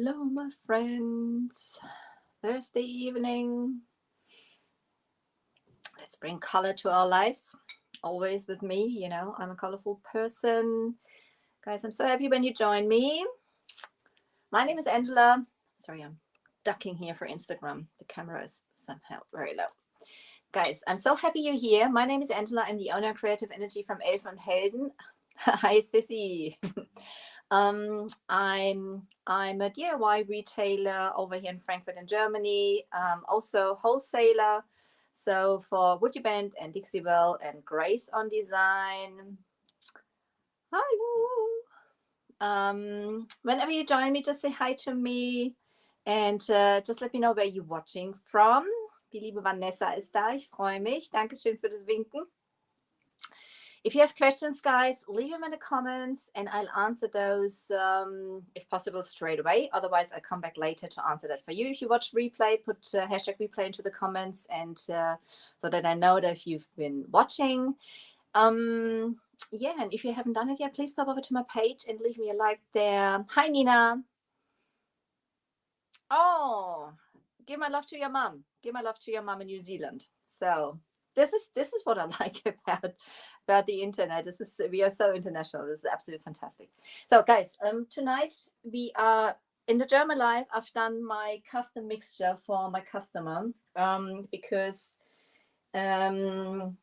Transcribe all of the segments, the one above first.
Hello, my friends. Thursday evening. Let's bring color to our lives. Always with me, you know, I'm a colorful person. Guys, I'm so happy when you join me. My name is Angela. Sorry, I'm ducking here for Instagram. The camera is somehow very low. Guys, I'm so happy you're here. My name is Angela. I'm the owner of Creative Energy from Elfenundhelden. Hi, Sissy. I'm a DIY retailer over here in Frankfurt in Germany, also wholesaler. So for woodubend and dixiebelle and graceondesign. Hello. Whenever you join me, just say hi to me and just let me know where you're watching from. Die liebe Vanessa ist da. Ich freue mich. Dankeschön für das Winken. If you have questions, guys, leave them in the comments and I'll answer those, if possible, straight away. Otherwise, I'll come back later to answer that for you. If you watch replay, put hashtag replay into the comments and so that I know that you've been watching. Yeah, and if you haven't done it yet, please pop over to my page and leave me a like there. Hi, Nina. Oh, give my love to your mom. Give my love to your mom in New Zealand. So this is what I like about the internet. We are so international. This is absolutely fantastic. So guys, tonight we are in the German live. I've done my custom mixture for my customer because and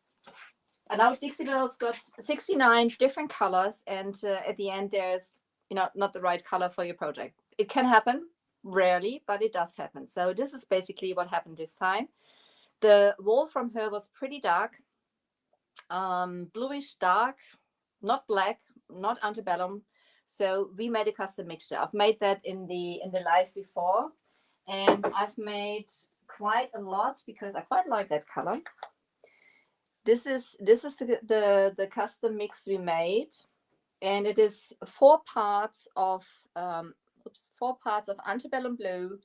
our dixiebelle's got 69 different colors, and at the end there's not the right color for your project. It can happen, rarely, but it does happen. So this is basically what happened this time. The wall from her was pretty dark, bluish dark, not black, not antebellum. So we made a custom mixture. I've made that in the live before, and I've made quite a lot because I quite like that color. This is the custom mix we made, and it is 4 parts of 4 parts of antebellum blue,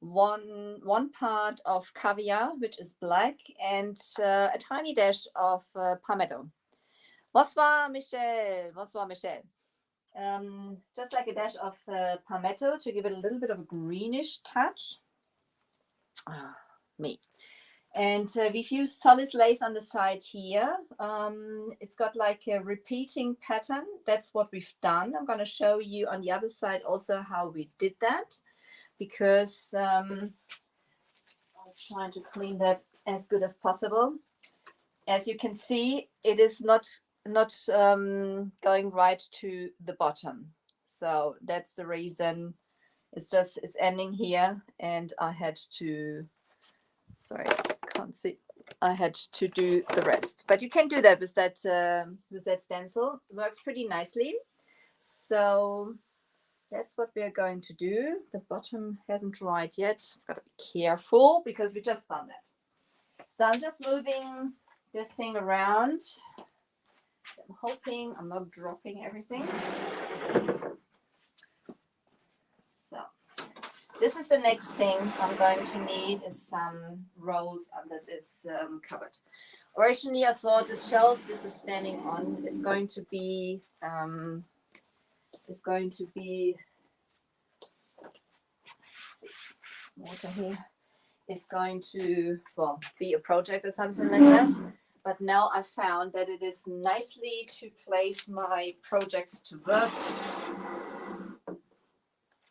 one part of caviar, which is black, and a tiny dash of palmetto. Was war Michelle? Just like a dash of palmetto to give it a little bit of a greenish touch. Me. And we've used Solis lace on the side here. It's got like a repeating pattern. That's what we've done. I'm going to show you on the other side also how we did that, because I was trying to clean that as good as possible. As you can see, it is not going right to the bottom. So that's the reason. It's ending here, and I had to, sorry, can't see. I had to do the rest, but you can do that with that stencil. It works pretty nicely. So that's what we're going to do. The bottom hasn't dried yet. I've got to be careful because we just done that. So I'm just moving this thing around. I'm hoping I'm not dropping everything. So this is the next thing I'm going to need, is some rolls under this cupboard. Originally, I thought this shelf this is standing on is going to be water here is going to be a project or something like that. But now I found that it is nicely to place my projects to work.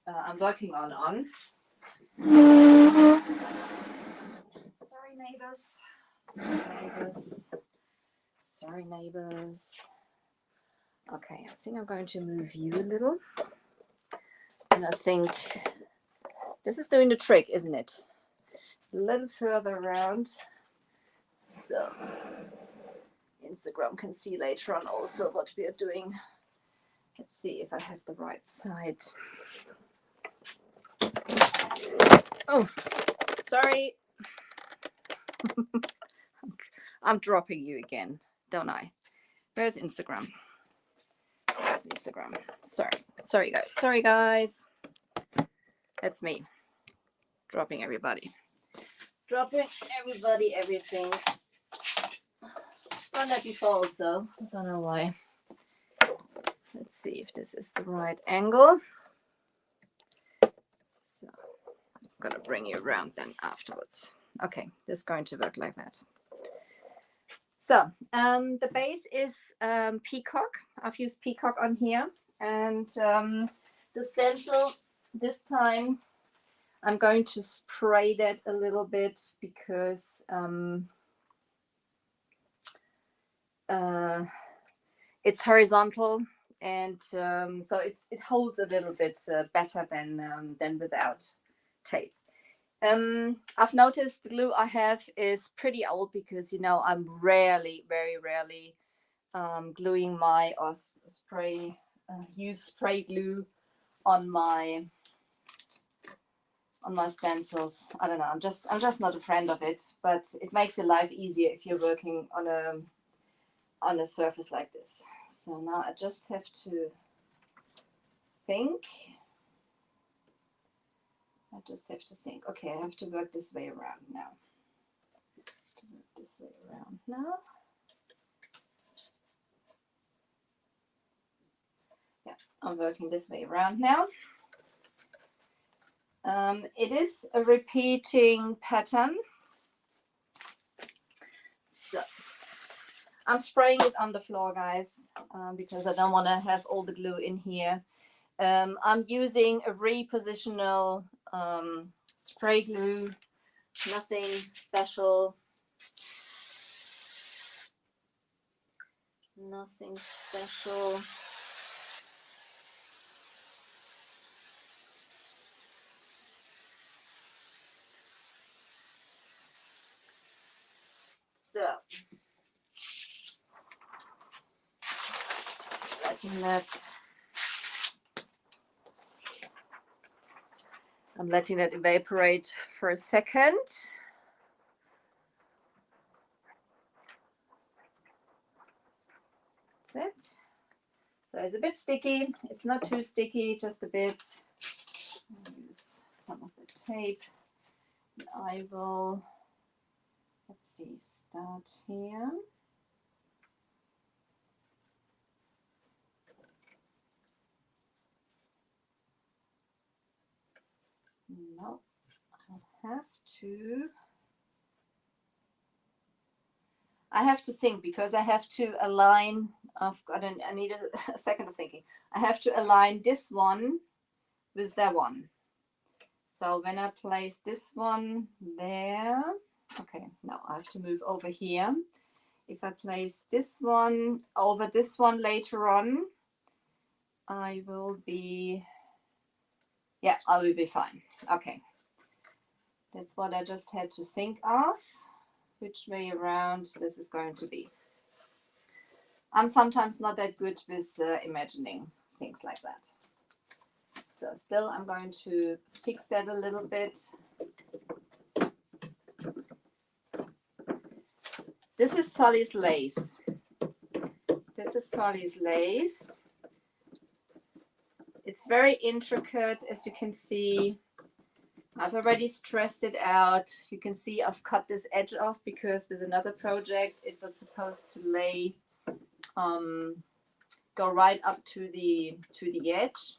I'm working on. Sorry, neighbors. Sorry, neighbors. Okay, I think I'm going to move you a little. And I think This is doing the trick, isn't it? A little further around. So Instagram can see later on also what we are doing. Let's see if I have the right side. Oh, sorry. I'm dropping you again, don't I? Where's Instagram? Where's Instagram? Sorry guys. That's me. Dropping everybody. Everything. Done that before also. I don't know why. Let's see if this is the right angle. So I'm gonna bring you around then afterwards. Okay, this is going to work like that. So the base is peacock. I've used peacock on here, and the stencil this time I'm going to spray that a little bit because it's horizontal, and so it holds a little bit better than without tape. I've noticed the glue I have is pretty old because, you know, I'm very rarely gluing my or use spray glue on my stencils. I don't know. I'm just not a friend of it, but it makes your life easier if you're working on a surface like this. So now I just have to think. Okay, I have to work this way around now. Yeah, I'm working this way around now. It is a repeating pattern. So I'm spraying it on the floor, guys, because I don't want to have all the glue in here. I'm using a repositional spray glue, nothing special. So I'm letting that evaporate for a second. That's it. So it's a bit sticky. It's not too sticky, just a bit. I'll use some of the tape. I will, let's see, start here. No, I have to think because I have to align. I need a second of thinking. I have to align this one with that one. So when I place this one there, okay, now I have to move over here. If I place this one over this one later on, I will be fine. Okay. That's what I just had to think of, which way around this is going to be. I'm sometimes not that good with imagining things like that. So still, I'm going to fix that a little bit. This is Solly's lace. It's very intricate, as you can see. I've already stressed it out. You can see I've cut this edge off because with another project it was supposed to lay, go right up to the edge.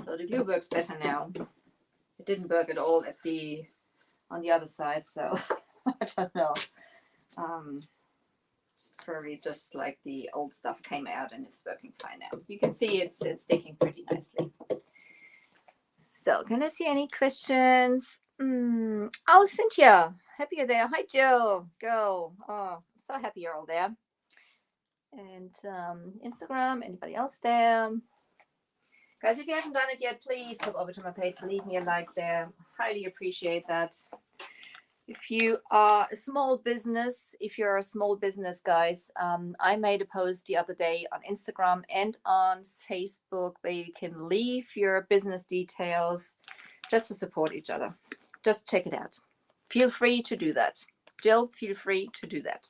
So the glue works better now. It didn't work at all on the other side, so I don't know. It's probably just like the old stuff came out and it's working fine now. You can see it's sticking pretty nicely. So can I see any questions? Oh, Cynthia, happy you're there. Hi, Jill. Go. Oh, so happy you're all there. And Instagram, anybody else there? Guys, if you haven't done it yet, please pop over to my page, leave me a like there. Highly appreciate that. If you are a small business, guys, I made a post the other day on Instagram and on Facebook where you can leave your business details just to support each other. Just check it out. Feel free to do that. Jill, feel free to do that.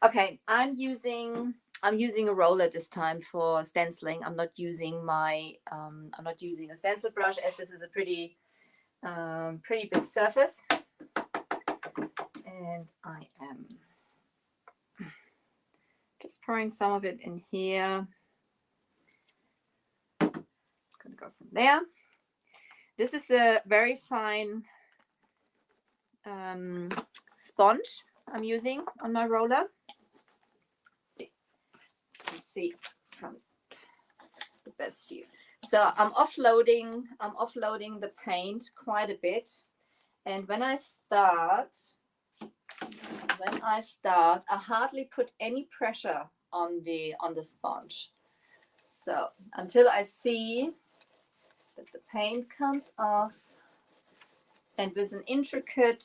Okay, I'm using a roller this time for stenciling. I'm not using a stencil brush, as this is a pretty big surface. And I am just pouring some of it in here. Gonna go from there. This is a very fine sponge I'm using on my roller. See from the best view. So I'm offloading the paint quite a bit, and when I start, I hardly put any pressure on the sponge. So until I see that the paint comes off, and with an intricate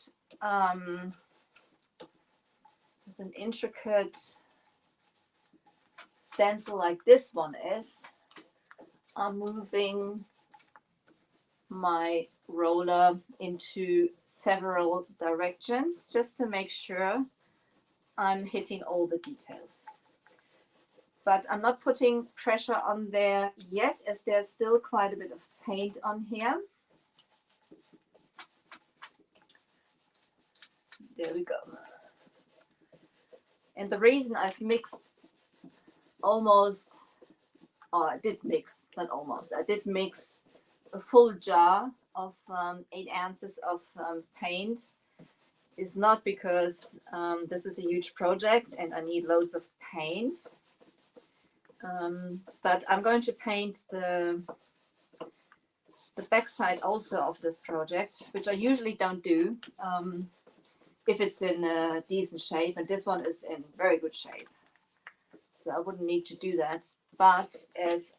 stencil like this one is, I'm moving my roller into several directions just to make sure I'm hitting all the details. But I'm not putting pressure on there yet, as there's still quite a bit of paint on here. There we go. And the reason I've mixed I did mix a full jar of 8 ounces of paint is not because this is a huge project and I need loads of paint, but I'm going to paint the backside also of this project, which I usually don't do if it's in a decent shape, and this one is in very good shape. So I wouldn't need to do that, but as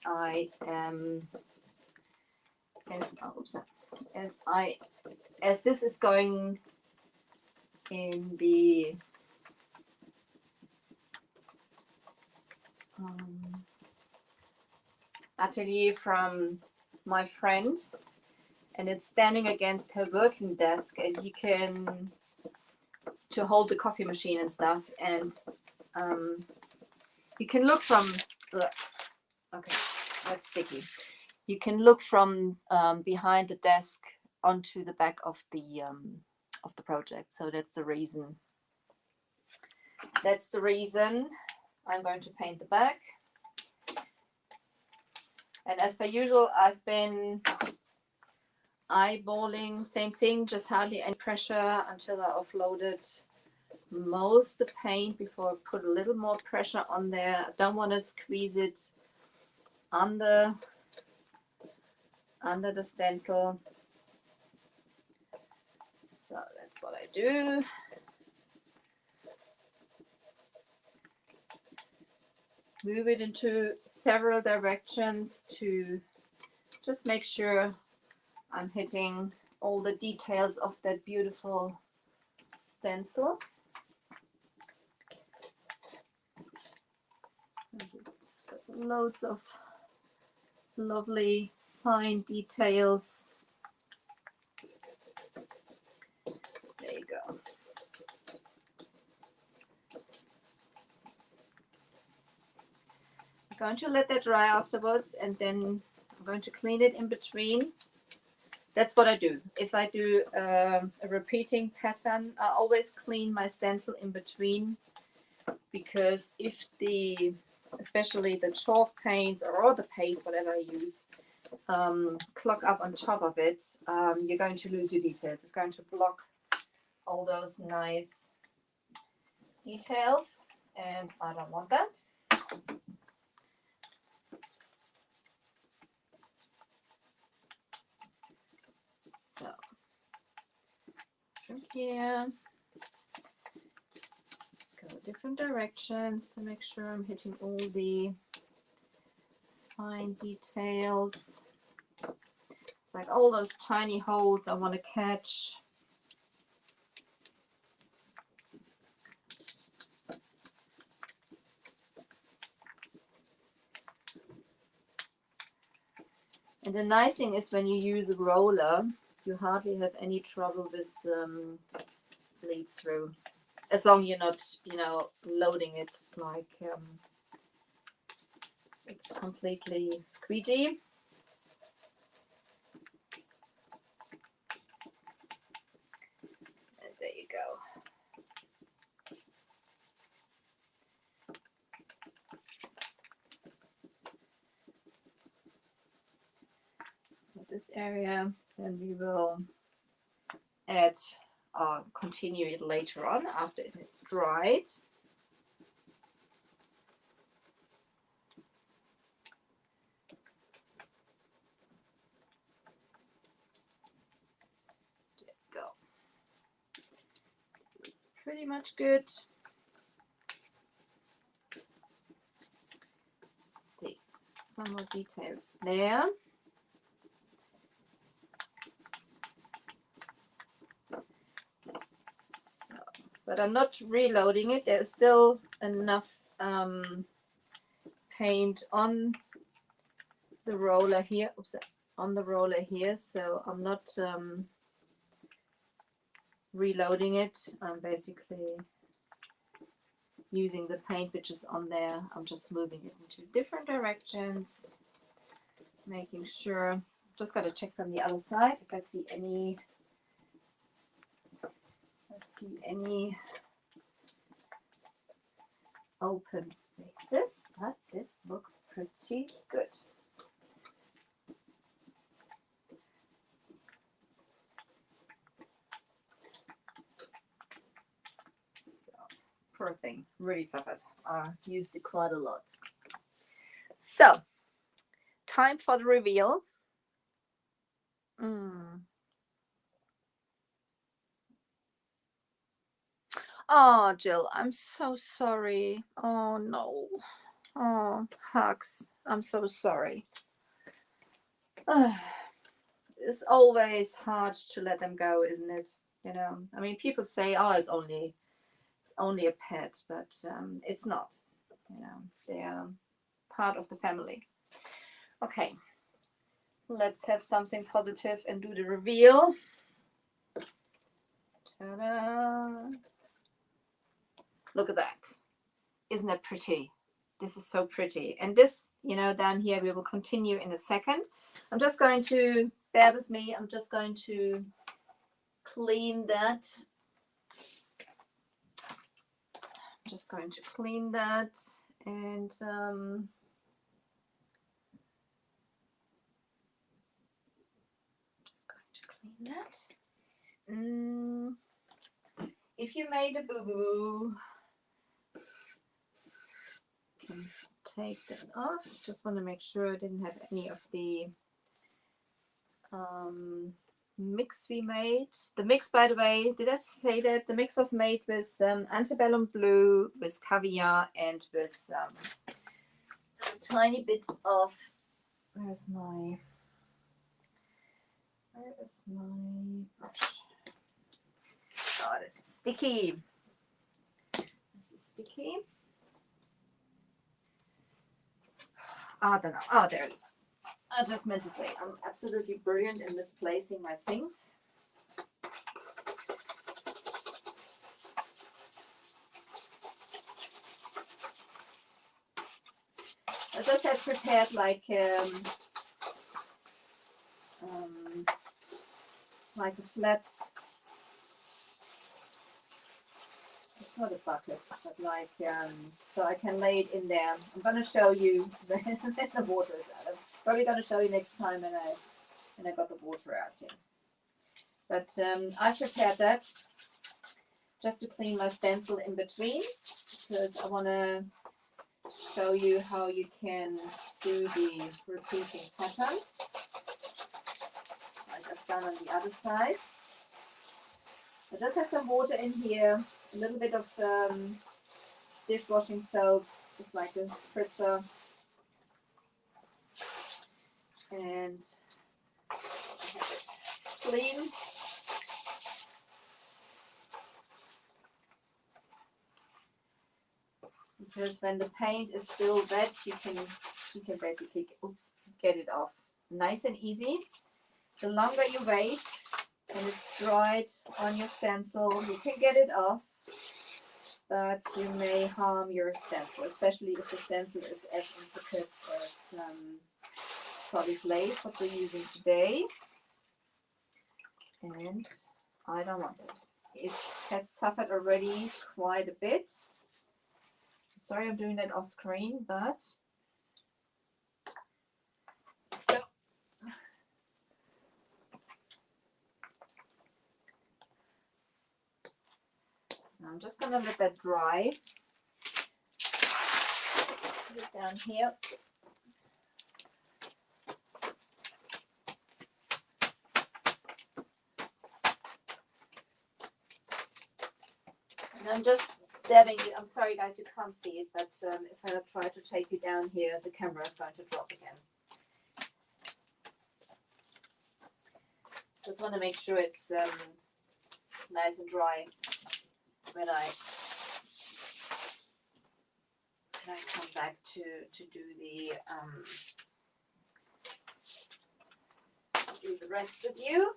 this is going in the atelier from my friend, and it's standing against her working desk, and you can to hold the coffee machine and stuff, and you can look from okay, that's sticky. You can look from behind the desk onto the back of the project. So that's the reason. That's the reason I'm going to paint the back. And as per usual, I've been eyeballing, same thing, just hardly any pressure until I offloaded most of the paint before I put a little more pressure on there. I don't want to squeeze it under the stencil. So that's what I do. Move it into several directions to just make sure I'm hitting all the details of that beautiful stencil. It's got loads of lovely fine details. There you go. I'm going to let that dry afterwards, and then I'm going to clean it in between. That's what I do. If I do a repeating pattern, I always clean my stencil in between, because if especially the chalk paints or the paste, whatever I use, clog up on top of it, you're going to lose your details. It's going to block all those nice details, and I don't want that. So from here, go different directions to make sure I'm hitting all the fine details. It's like all those tiny holes I want to catch. And the nice thing is when you use a roller, you hardly have any trouble with bleed through. As long as you're not, you know, loading it like it's completely squeegee. And there you go. So this area, then we will add continue it later on after it is dried. There we go. It's pretty much good. Let's see, some more details there. But I'm not reloading it. There's still enough paint on the roller here. Oops, on the roller here. So I'm not reloading it. I'm basically using the paint which is on there. I'm just moving it into different directions, making sure. Just got to check from the other side if I see any. Open spaces, but this looks pretty good. So, poor thing, really suffered. I used it quite a lot. So, time for the reveal. Oh, Jill, I'm so sorry. Oh, no. Oh, hugs. I'm so sorry. It's always hard to let them go, isn't it? You know, I mean, people say, oh, it's only a pet, but it's not. You know, they are part of the family. Okay, let's have something positive and do the reveal. Ta-da! Look at that. Isn't that pretty? This is so pretty. And this, you know, down here, we will continue in a second. I'm just going to, bear with me, I'm just going to clean that. I'm just going to clean that and just going to clean that. If you made a boo-boo, take that off. Just want to make sure I didn't have any of the mix we made. The mix, by the way, did I say that? The mix was made with antebellum blue, with caviar, and with a tiny bit of, where is my brush? Oh, this is sticky. This is sticky. I don't know. Oh, there it is. I just meant to say I'm absolutely brilliant in misplacing my things. I just have prepared like a flat, it's not a bucket, but like so I can lay it in there. I'm going to show you when the water is out. I'm probably going to show you next time when I got the water out here. But I prepared that just to clean my stencil in between, because I want to show you how you can do the repeating pattern like I've done on the other side. I just have some water in here, a little bit of dishwashing soap, just like a spritzer. and have it clean. Because when the paint is still wet, you can basically get it off nice and easy. The longer you wait and it's dried on your stencil, you can get it off, but you may harm your stencil, especially if the stencil is as intricate as solid lace, what we're using today. And I don't want it. It has suffered already quite a bit. Sorry, I'm doing that off screen, but so I'm just gonna let that dry. Put it down here. And I'm just dabbing it. I'm sorry guys, you can't see it, but if I try to take you down here, the camera is going to drop again. Just want to make sure it's nice and dry when I come back to do the rest of you.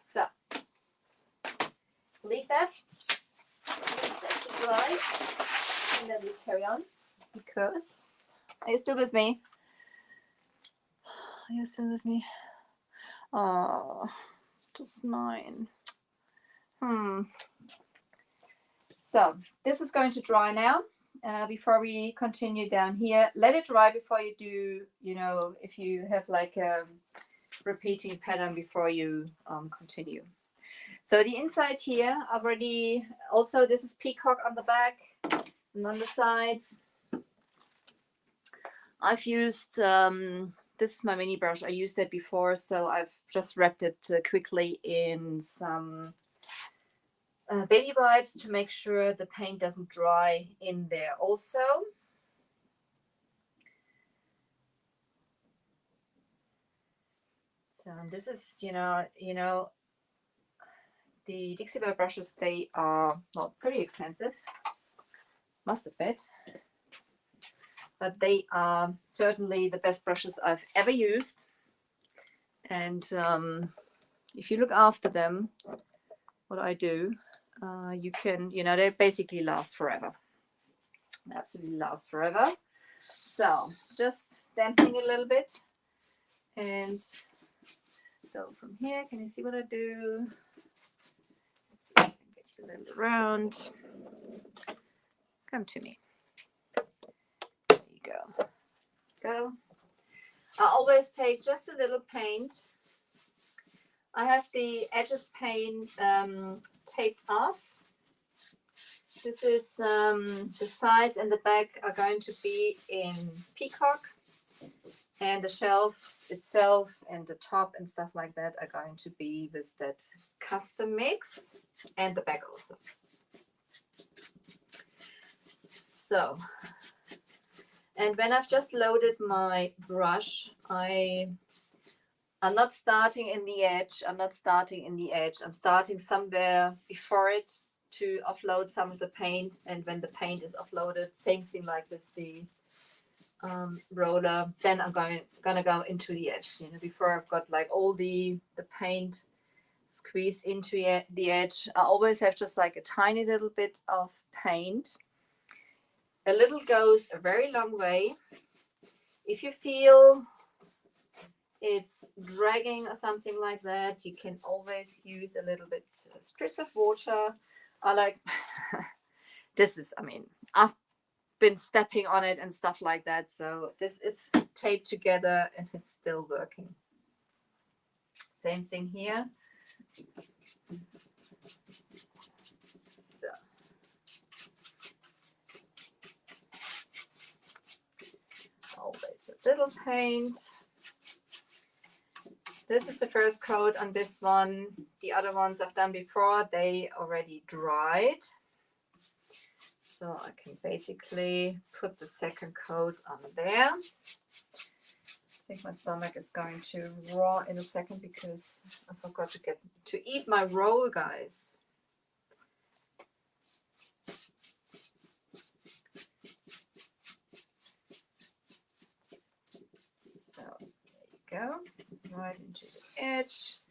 So leave that to dry, and then we carry on. Because are you still with me? Are you still with me? Oh, just 9. So this is going to dry now. Before we continue down here, let it dry before you do, you know, if you have like a repeating pattern before you continue. So the inside here already, also this is peacock on the back and on the sides. I've used, this is my mini brush. I used it before, so I've just wrapped it quickly in some baby wipes to make sure the paint doesn't dry in there also. So this is, you know, the Dixiebelle brushes, they are, well, pretty expensive, must admit. But they are certainly the best brushes I've ever used. And if you look after them, what I do, you can, you know, they basically last forever. They absolutely last forever. So just damping a little bit and go from here. Can you see what I do? Let's see if I can get you a little around. Come to me. Go. I always take just a little paint. I have the edges paint taped off. This is the sides and the back are going to be in peacock, and the shelves itself and the top and stuff like that are going to be with that custom mix, and the back also. So, and when I've just loaded my brush, I'm not starting in the edge. I'm starting somewhere before it to offload some of the paint. And when the paint is offloaded, same thing like with the roller, then I'm gonna go into the edge. You know, before I've got like all the paint squeezed into the edge, I always have just like a tiny little bit of paint. A little goes a very long way. If you feel it's dragging or something like that, you can always use a little bit spritz of water. I like this is, I mean, I've been stepping on it and stuff like that, so this is taped together and it's still working. Same thing here. Always a little paint. This is the first coat on this one. The other ones I've done before, they already dried. So I can basically put the second coat on there. I think my stomach is going to roar in a second because I forgot to eat my roll, guys. So there you go, right into the edge.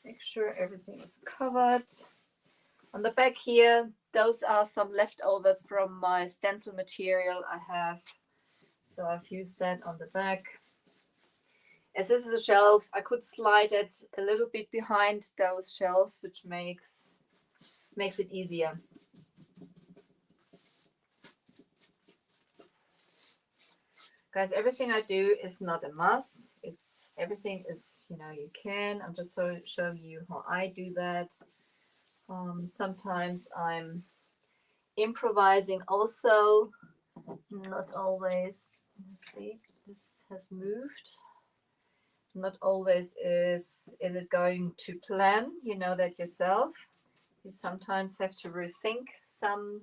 Make sure everything is covered. On the back here, those are some leftovers from my stencil material I have. So I've used that on the back. As this is a shelf, I could slide it a little bit behind those shelves, which makes it easier. Guys, everything I do is not a must. Everything is, you know, you can. I'm just showing you how I do that. Sometimes I'm improvising also, not always. Let's see, this has moved. Not always is it going to plan. You know that yourself. You sometimes have to rethink some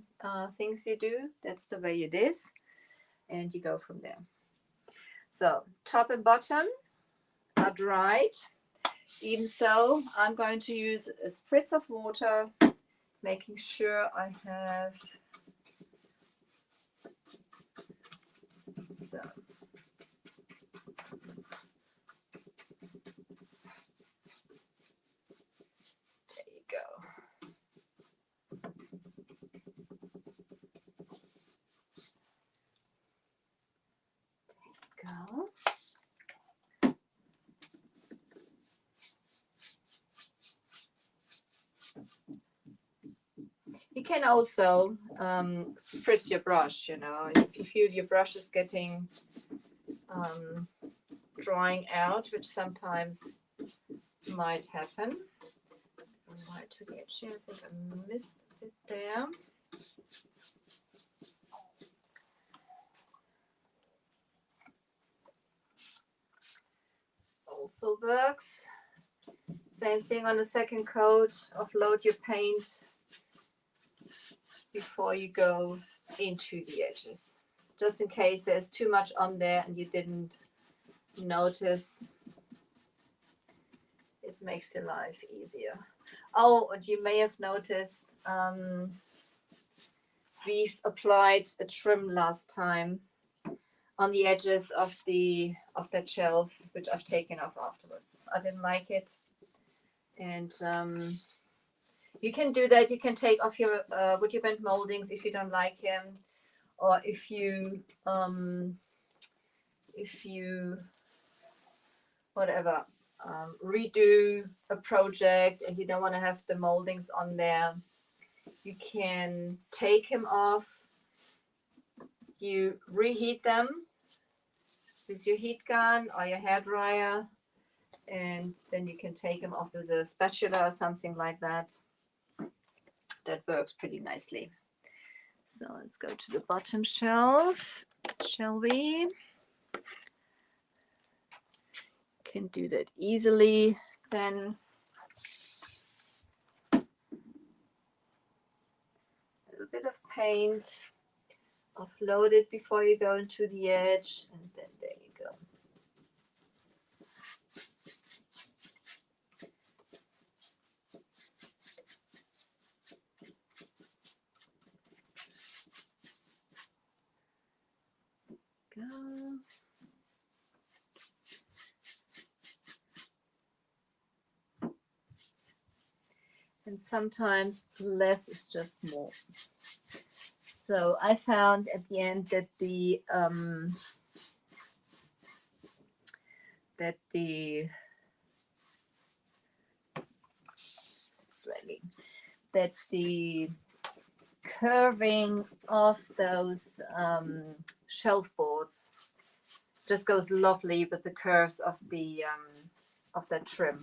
things you do. That's the way it is. And you go from there. So top and bottom are dried. Even so, I'm going to use a spritz of water, making sure I have so. There you go. There you go. You can also spritz your brush, you know, if you feel your brush is getting drying out, which sometimes might happen. Right to the edge here, I think I missed it there. Also works. Same thing on the second coat. Offload your paint before you go into the edges, just in case there's too much on there and you didn't notice. It makes your life easier. Oh, and you may have noticed we've applied a trim last time on the edges of that shelf, which I've taken off afterwards. I didn't like it, and you can do that. You can take off your woodubend moldings if you don't like them, or if you whatever redo a project and you don't want to have the moldings on there, you can take them off. You reheat them with your heat gun or your hairdryer, and then you can take them off with a spatula or something like that. That works pretty nicely. So let's go to the bottom shelf, shall we? Can do that easily then. A little bit of paint, offload it before you go into the edge, and then there you go. Go. And sometimes less is just more. So I found at the end that the curving of those shelf boards just goes lovely with the curves of that trim.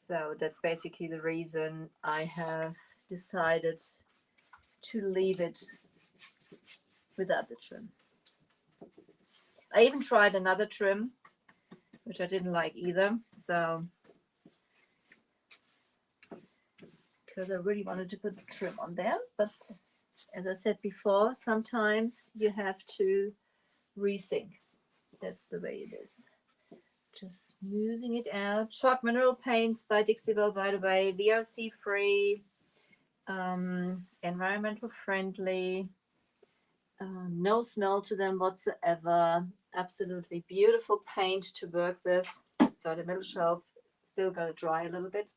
So that's basically the reason I have decided to leave it without the trim. I even tried another trim, which I didn't like either. So, because I really wanted to put the trim on there, but as I said before, sometimes you have to resync. That's the way it is. Just smoothing it out. Chalk mineral paints by Dixiebelle, by the way, VRC free, environmental friendly, no smell to them whatsoever. Absolutely beautiful paint to work with. So the middle shelf still got to dry a little bit.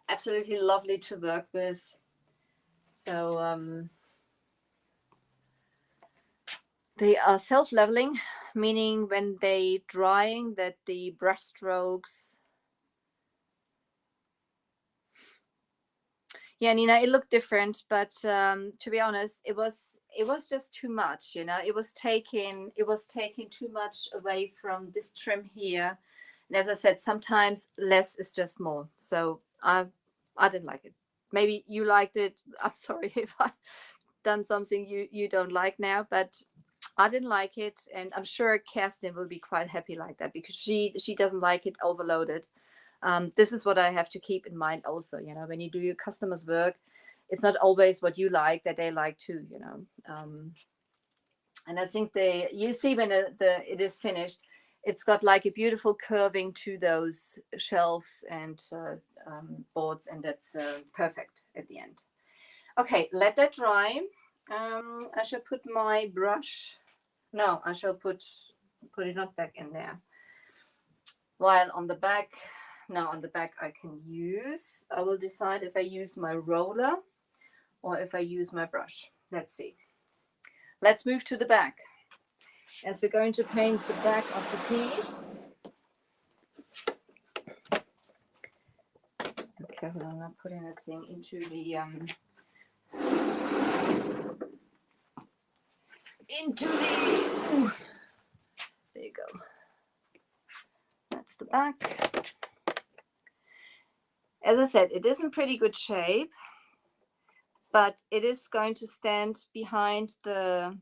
Absolutely lovely to work with. So they are self-leveling, meaning when they drying that the brush strokes. Yeah, Nina, it looked different, but to be honest, it was just too much, you know. It was taking too much away from this trim here. And as I said, sometimes less is just more. So I didn't like it. Maybe you liked it. I'm sorry if I've done something you don't like now, but I didn't like it, and I'm sure Kerstin will be quite happy like that because she doesn't like it overloaded. This is what I have to keep in mind also, you know, when you do your customers' work, it's not always what you like that they like too, you know. And I think you see when it is finished, it's got like a beautiful curving to those shelves and boards, and that's perfect at the end. Okay, let that dry. I shall put my brush. No, I shall put it not back in there. While on the back, now on the back I will decide if I use my roller or if I use my brush. Let's see. Let's move to the back. As we're going to paint the back of the piece. Be careful, I'm not putting that thing into the there you go. That's the back. As I said, it is in pretty good shape, but it is going to stand behind the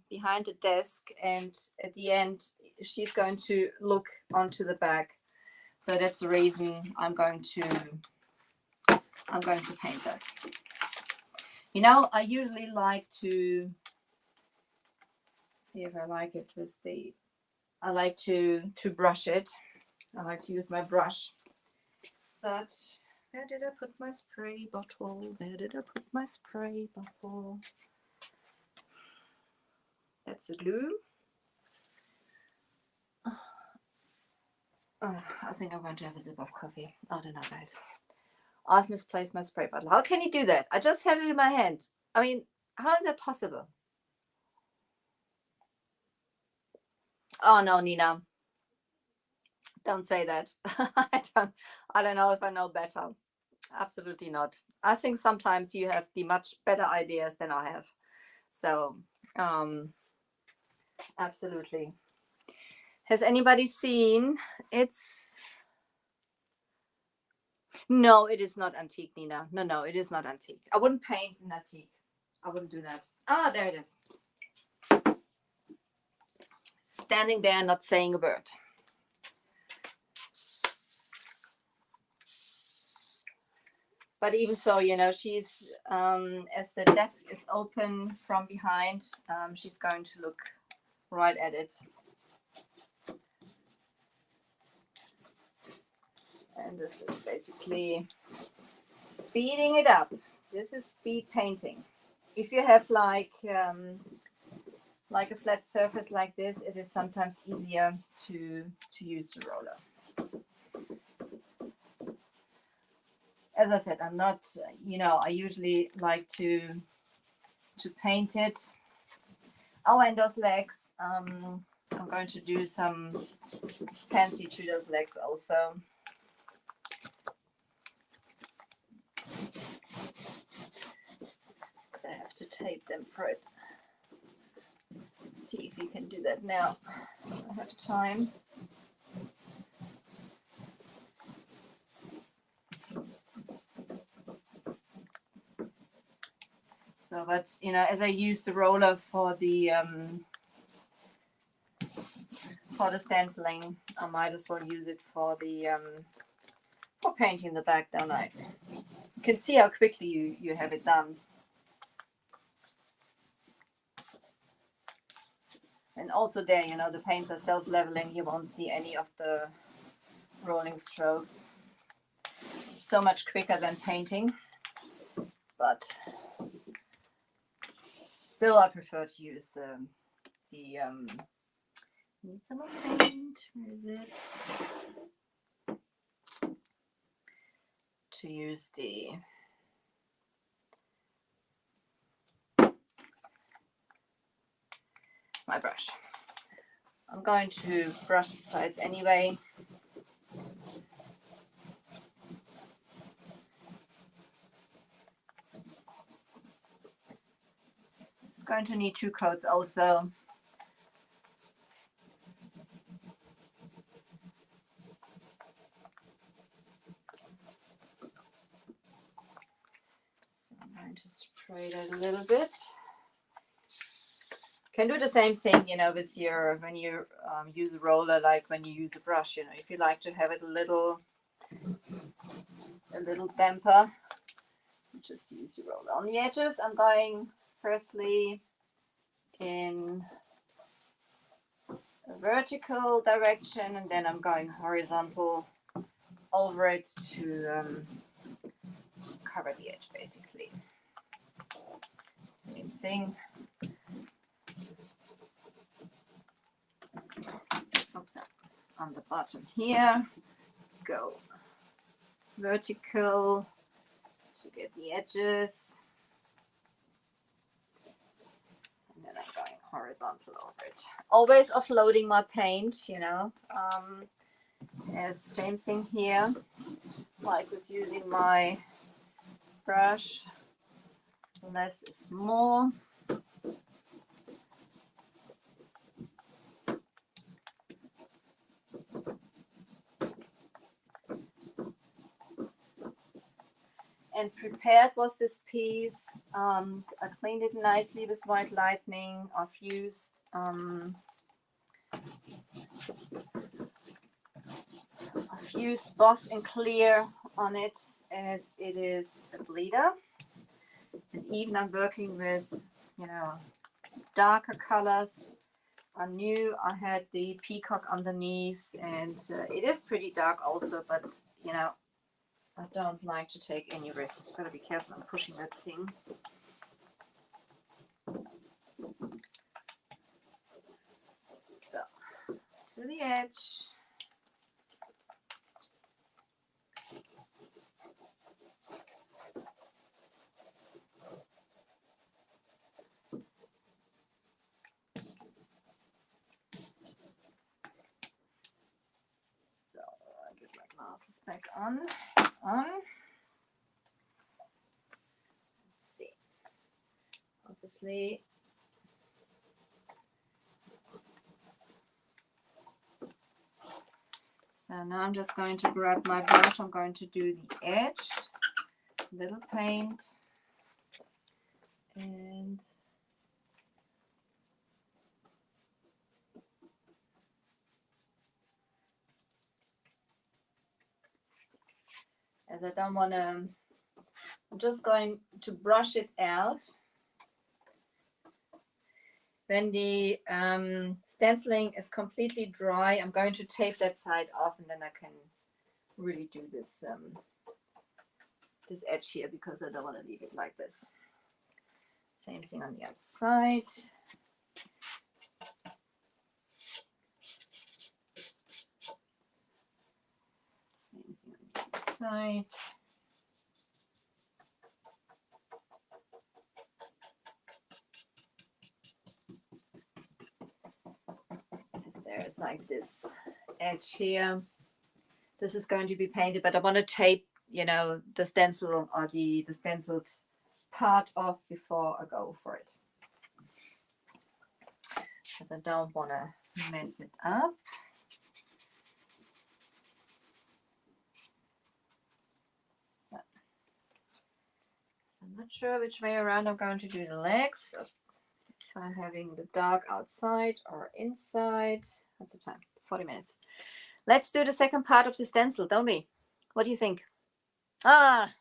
desk, and at the end she's going to look onto the back. So that's the reason I'm going to paint that. You know, I usually like to see if I like it with the. I like to brush it. I like to use my brush. But where did I put my spray bottle? Where did I put my spray bottle? That's the glue. I think I'm going to have a sip of coffee. I don't know, guys. I've misplaced my spray bottle. How can you do that? I just have it in my hand. I mean, how is that possible? Oh no, Nina. Don't say that. I don't know if I know better. Absolutely not. I think sometimes you have the much better ideas than I have. So, absolutely. Has anybody seen? No, it is not antique, Nina. No, it is not antique. I wouldn't paint in antique. I wouldn't do that. Ah, there it is. Standing there, not saying a word. But even so, you know, she's, as the desk is open from behind, she's going to look right at it. And this is basically speeding it up. This is speed painting. If you have like a flat surface like this, it is sometimes easier to use the roller. As I said, I'm not, you know, I usually like to paint it. Oh, and those legs, I'm going to do some fancy to those legs also. I have to tape them for it. Let's see if you can do that now. I have time. So, but you know, as I use the roller for the for the stenciling. I might as well use it for the for painting the back, don't I? You can see how quickly you have it done. And also there, you know, the paints are self-leveling. You won't see any of the rolling strokes. So much quicker than painting, but still I prefer to use the need some more paint. Where is it? To use my brush. I'm going to brush the sides anyway. It's going to need 2 coats also. So I'm going to spray that a little bit. Can do the same thing, you know, with your, when you use a roller, like when you use a brush, you know, if you like to have it a little damper, just use your roller. On the edges, I'm going firstly in a vertical direction, and then I'm going horizontal over it to cover the edge, basically. Same thing. Oops, on the bottom here, go vertical to get the edges, and then I'm going horizontal over it. Always offloading my paint, you know. As same thing here, like with using my brush, less is more. And prepared was this piece. I cleaned it nicely with white lightning. I've used Boss and Clear on it, as it is a bleeder. And even I'm working with, you know, darker colors. I knew I had the peacock underneath, and it is pretty dark also, but you know, I don't like to take any risks. Gotta be careful, I'm pushing that thing. So, to the edge. So, I'll get my glasses back on. Let's see. Obviously, so now I'm just going to grab my brush. I'm going to do the edge, little paint, and as I don't want to, I'm just going to brush it out. When the stenciling is completely dry, I'm going to tape that side off, and then I can really do this this edge here, because I don't want to leave it like this. Same thing on the other side. Same thing on the other side. There's like this edge here. This is going to be painted, but I want to tape, you know, the stencil or the stenciled part off before I go for it, because I don't want to mess it up. So I'm not sure which way around I'm going to do the legs. So I'm having the dark outside or inside. What's the time? 40 minutes. Let's do the second part of the stencil, don't we? What do you think? Ah,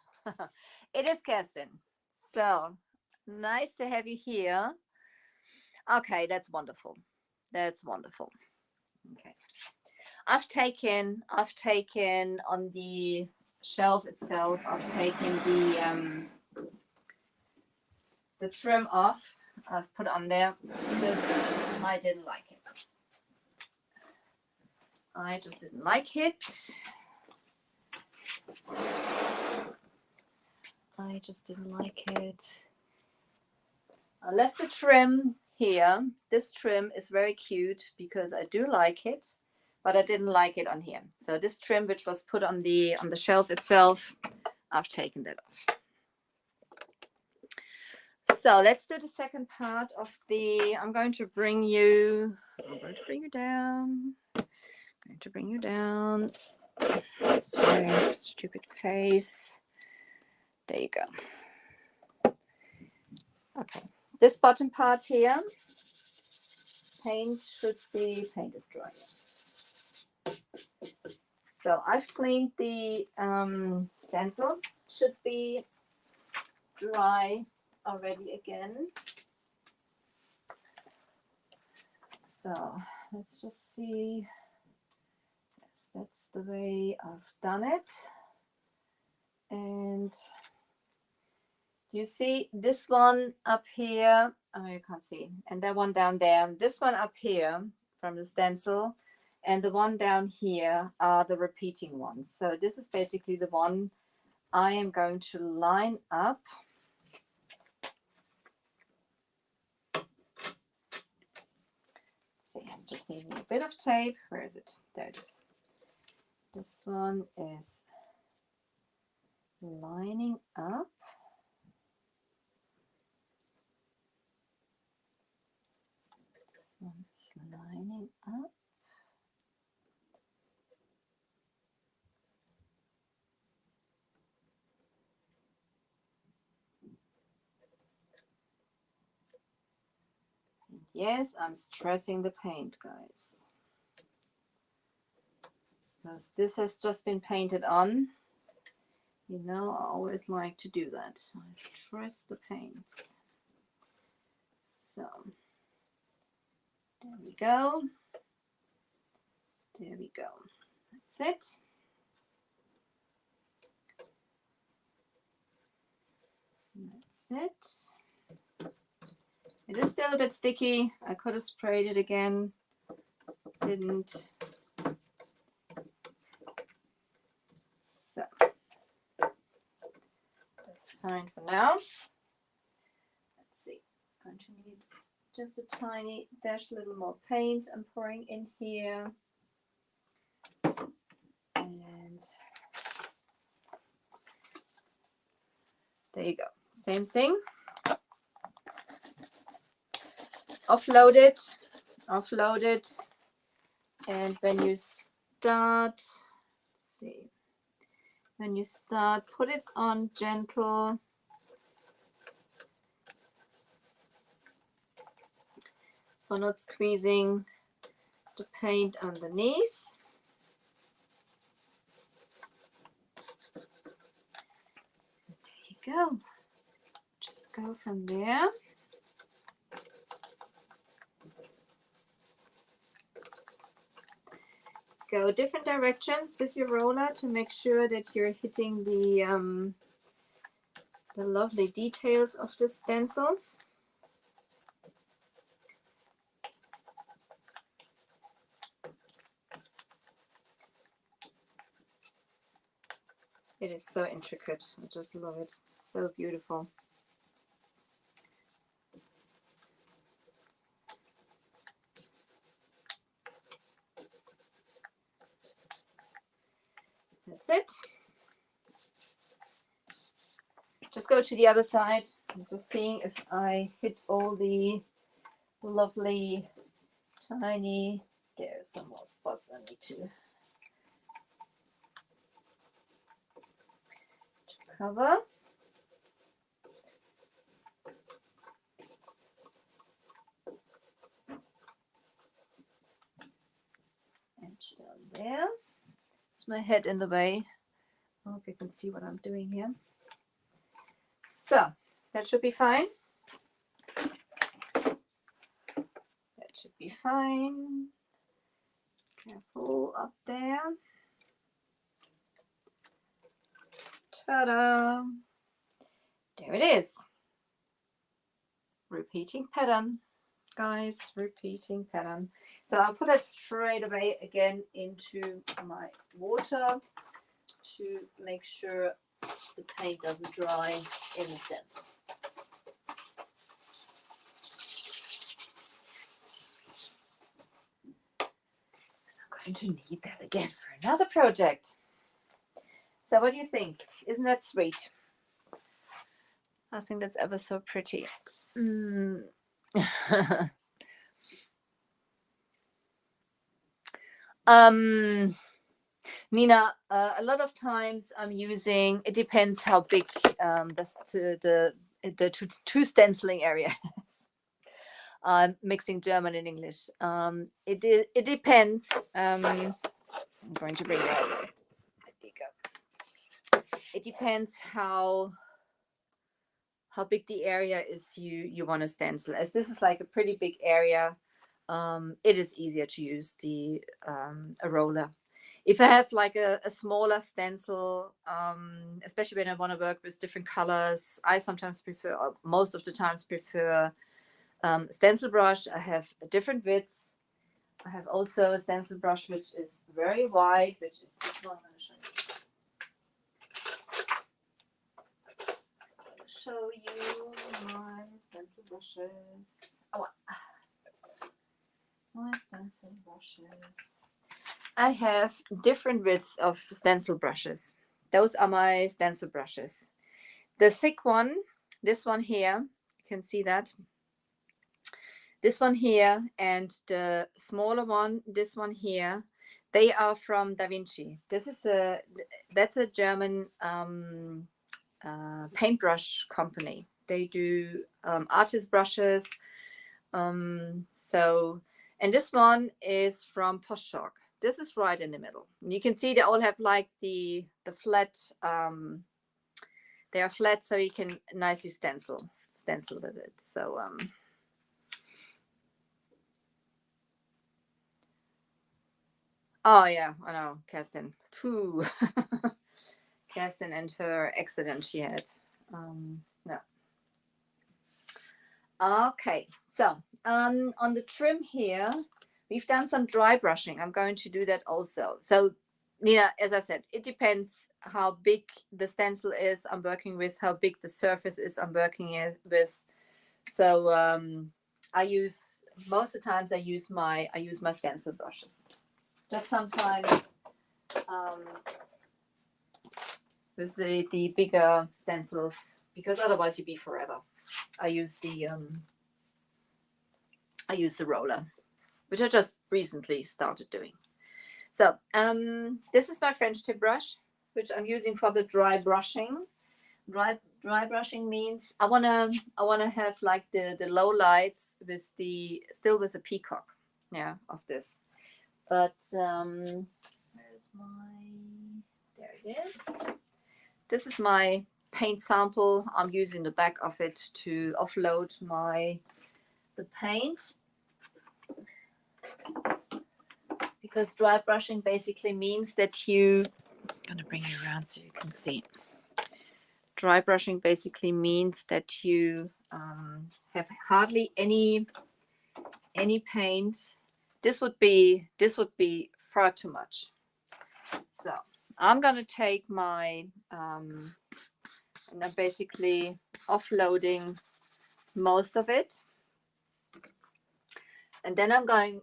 it is Kerstin. So nice to have you here. Okay, that's wonderful. That's wonderful. Okay. I've taken on the shelf itself, I've taken the trim off. I've put on there because I didn't like it. I just didn't like it. I just didn't like it. I left the trim here. This trim is very cute because I do like it, but I didn't like it on here. So this trim, which was put on the shelf itself, I've taken that off. So let's do the second part of the. I'm going to bring you down. I'm going to bring you down. Sorry, stupid face. There you go. Okay, this bottom part here, paint is dry. So I've cleaned the stencil. Should be dry already again. So let's just see. Yes, that's the way I've done it. And you see this one up here? Oh, you can't see. And that one down there. This one up here from the stencil and the one down here are the repeating ones. So this is basically the one I am going to line up. Let's see, I'm just needing a bit of tape. Where is it? There it is. This one is lining up. This one is lining up. Yes, I'm stressing the paint, guys. Because this has just been painted on. You know, I always like to do that. I stress the paints. So, there we go. There we go. That's it. That's it. It is still a bit sticky. I could have sprayed it again. Didn't. So that's fine for now. Let's see. I'm going to need just a tiny dash, a little more paint. I'm pouring in here. And there you go. Same thing. Offload it, and when you start, let's see, when you start, put it on gentle. For not squeezing the paint underneath. There you go. Just go from there. Go different directions with your roller to make sure that you're hitting the lovely details of the stencil. It is so intricate. I just love it. So beautiful. That's it. Just go to the other side. I'm just seeing if I hit all the lovely tiny, there's some more spots I need to cover. touch down there. It's my head in the way. I hope you can see what I'm doing here. So that should be fine. That should be fine. Careful up there. Ta-da! There it is. Repeating pattern, guys. Repeating pattern. So I'll put it straight away again into my water to make sure the paint doesn't dry in the stencil. I'm going to need that again for another project. So what do you think? Isn't that sweet? I think that's ever so pretty. Nina, a lot of times I'm using, it depends how big the two stenciling area is. I'm mixing German and English. It depends. I'm going to bring that over. There you go. It depends how big the area is you want to stencil. As this is like a pretty big area, it is easier to use a roller. If I have like a smaller stencil, especially when I want to work with different colors, I sometimes prefer, or most of the times prefer, stencil brush. I have different widths. I have also a stencil brush which is very wide, which is this one. I'm going to show you. Show you my stencil brushes. Oh, my stencil brushes. I have different widths of stencil brushes. Those are my stencil brushes. The thick one, this one here, you can see that. This one here and the smaller one, this one here, they are from Da Vinci. That's a German paintbrush company. They do artist brushes. And this one is from Postchalk. This is right in the middle. And you can see they all have like the flat. They are flat, so you can nicely stencil with it. So oh yeah, I know, Kerstin. Kerstin and her accident she had. No. Okay, so on the trim here, we've done some dry brushing. I'm going to do that also. So, Nina, as I said, it depends how big the stencil is I'm working with, how big the surface is I'm working with. So I use, most of the times I use my stencil brushes. Just sometimes with the bigger stencils, because otherwise you'd be forever. I use the roller, which I just recently started doing. So this is my French tip brush, which I'm using for the dry brushing. Dry brushing means I wanna have like the low lights with still with the peacock, yeah, of this. But where's my? There it is. This is my paint sample. I'm using the back of it to offload the paint. Because dry brushing basically means that I'm going to bring you around so you can see. Dry brushing basically means that you have hardly any paint. This would be far too much. So I'm going to take my and I'm basically offloading most of it, and then I'm going.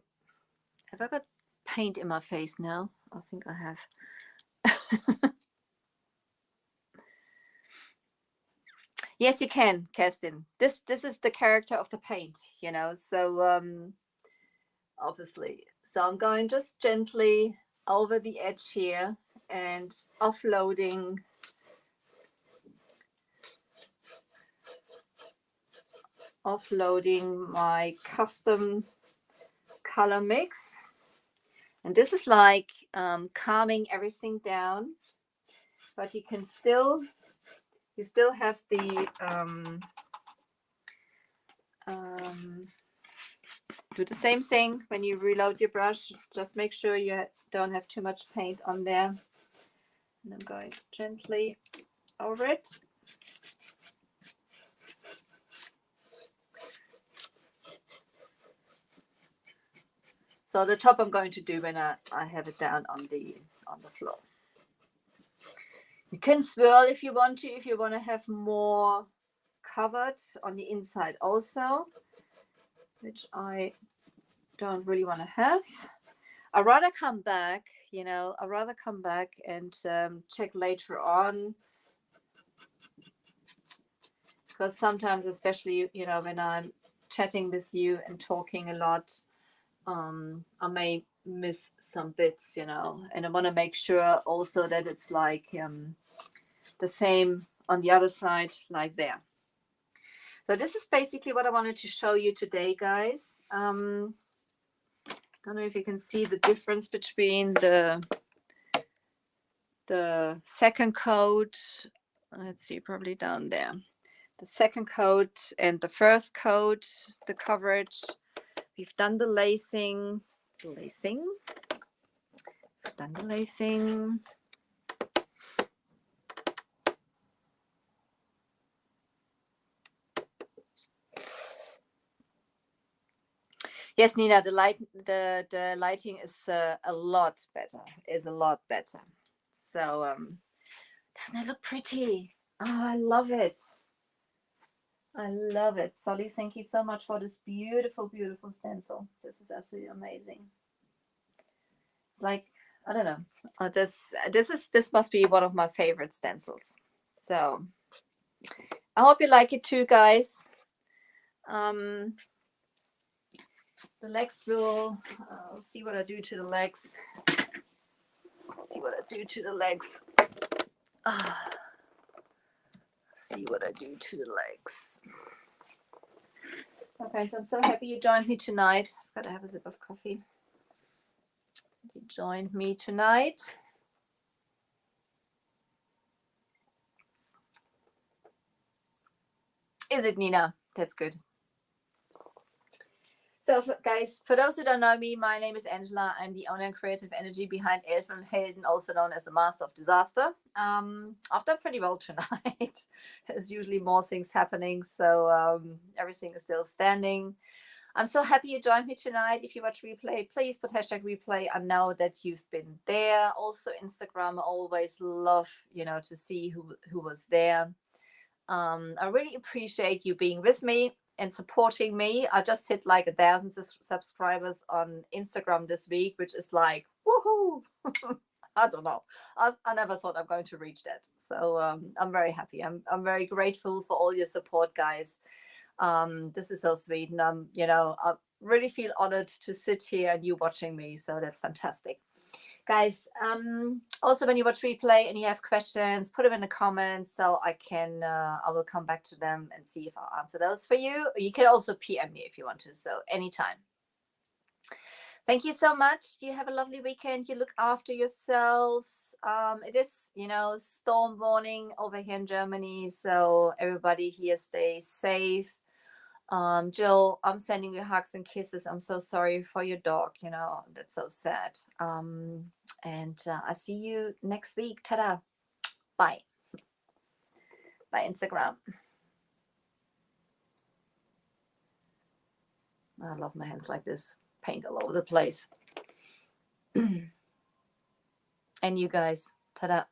Have I got paint in my face now? I think I have. Yes, you can, Kerstin. This is the character of the paint, you know. So obviously, so I'm going just gently over the edge here and offloading my custom color mix. And this is like calming everything down, but you still have the do the same thing when you reload your brush. Just make sure you don't have too much paint on there. And I'm going gently over it. So the top I'm going to do when I have it down on the floor. You can swirl if you want to have more covered on the inside also, which I don't really want to have. I'd rather come back, and check later on, because sometimes, especially when I'm chatting with you and talking a lot, I may miss some bits, and I want to make sure also that it's like the same on the other side, like there. So this is basically what I wanted to show you today, guys. Don't know if you can see the difference between the second coat. Let's see, probably down there. The second coat and the first coat, the coverage. We've done the lacing. We've done the lacing. Yes, Nina, the lighting is a lot better. So doesn't it look pretty? Oh, I love it. Solly, thank you so much for this beautiful, beautiful stencil. This is absolutely amazing. It's like, I don't know. This must be one of my favorite stencils. So I hope you like it too, guys. The legs will, see what I do to the legs. See what I do to the legs. See what I do to the legs. So friends, I'm so happy you joined me tonight. I've got to have a sip of coffee. You joined me tonight. Is it, Nina? That's good. So guys, for those who don't know me, my name is Angela. I'm the owner and creative energy behind Elfenundhelden, also known as the Master of Disaster. I've done pretty well tonight. There's usually more things happening, so everything is still standing. I'm so happy you joined me tonight. If you watch replay, please put #replay. I know that you've been there. Also Instagram, I always love, to see who was there. I really appreciate you being with me and supporting me. I just hit like 1,000 subscribers on Instagram this week, which is like, woohoo! I don't know. I never thought I'm going to reach that. So I'm very happy. I'm very grateful for all your support, guys. This is so sweet. And I really feel honored to sit here and you watching me. So that's fantastic. Guys, also when you watch replay and you have questions, put them in the comments so I will come back to them and see if I'll answer those for you. You can also PM me if you want to, so anytime. Thank you so much. You have a lovely weekend. You look after yourselves. It is, storm warning over here in Germany, so everybody here stay safe. Jill, I'm sending you hugs and kisses. I'm so sorry for your dog. That's so sad. And I see you next week. Ta-da. Bye. Bye, Instagram. I love my hands like this. Paint all over the place. And you guys. Ta-da.